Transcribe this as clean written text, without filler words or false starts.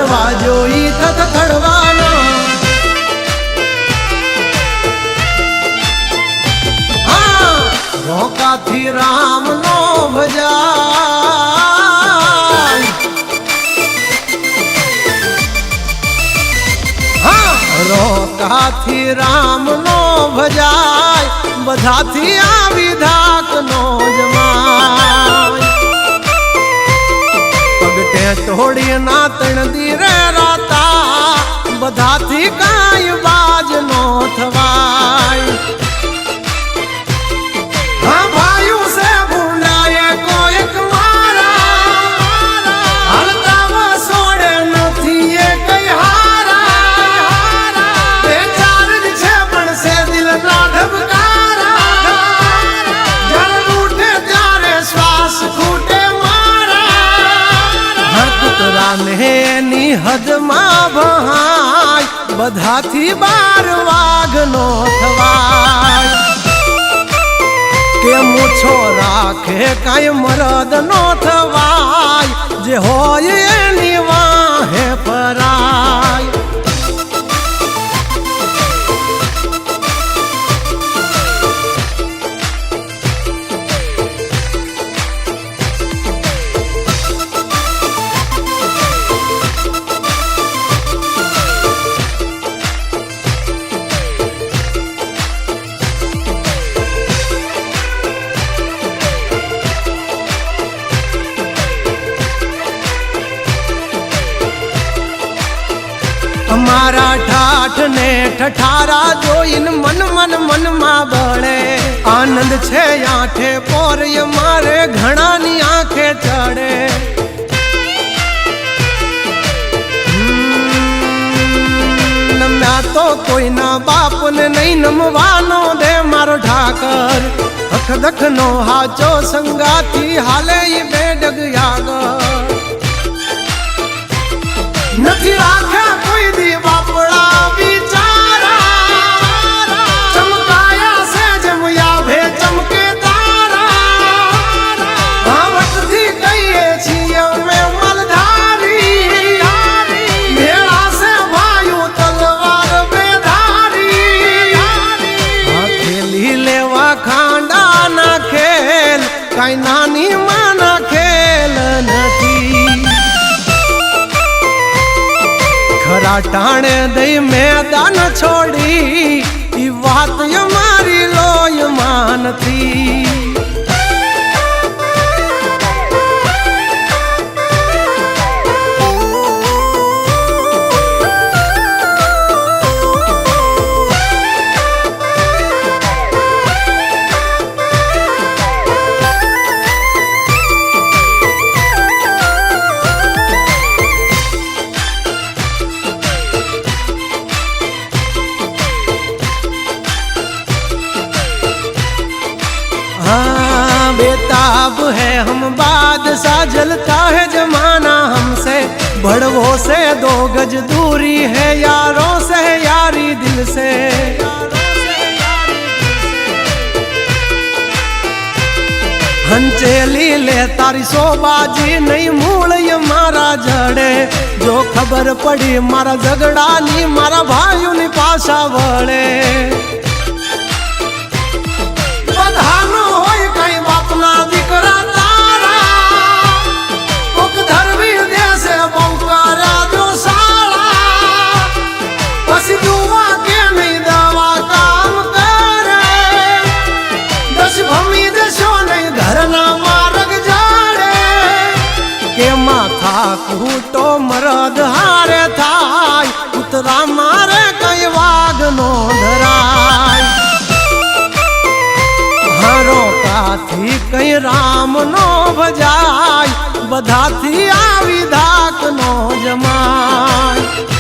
દરવાજો ઈ થડવાનો હા રોકાથી રામ નો ભજાય હા રોકાથી રામ નો ભજાય બધાથી આવી ધાક નો જમાય પગટે તોડી ના તણ દીરે રાતા બધાથી કાંઈ બાજ નો થવાય હા ભાઈઓ સે ભૂંડાએ કોઈક મારા હલતા સોડે નથી એ કઈ હારા બે ચાર જ છે પણ સે દિલ ના ધબકારા જળ ઉઠે ત્યારે શ્વાસ ખૂટે ની હદમાં ભહાય બધાથી બાર વાઘ નો થવાય કે મૂછો રાખે કાંઈ મરદ નો થવાય જે હોય એની વાહે પરાય અમારા ઠાઠ ને ઠઠારા જોઈને મન માં બળે આનંદ છે આંખે પોરય મારે ઘણાની આંખે ચડે નમ્યા તો કોઈના બાપને નહીં નમવાનો દે મારો ઠાકર અખદખ નો હાચો સંગાથી હાલે ઈ બેડગ યાગર નથી રાખ્યા કોઈ દી બાપડા બિચારા ચમકાયા છે જમયા ભે ચમકે તારા ભાવટથી કહીએ છીએ અમે મલધારી મેળા છે ભાઈઓ તલવાર બેધારી ખેલી લેવા ખાંડા ના ખેલ કાંઈ નાની માના ખેલ નથી ખરા ટાણે દઈ મેદાન છોડી ઈ વાત મારી લોયમાં નથી बेताब है हम बादशाह जलता है जमाना हमसे बड़वों से 2 गज दूरी है यारों से यारी दिल से हंचेली ले तारी सोबाजी नहीं मूल ये मारा जड़े जो खबर पड़ी मारा झगड़ा नी मारा भाइयों नी पासा वड़े बधानो होय कई बापना दीकरा तारा कोक धरवी देसे बौकारा जो साला पसी दुआ के नहीं दवा काम करे दस भमी देशो नहीं घरना मार्ग जाड़े के माथा कूटो मरद हारे थाय उतरा मारे कई वाघ नो धराय रोकाથી કઈ રામ નો ભજાય બધાથી આવી ધાક નો જમાય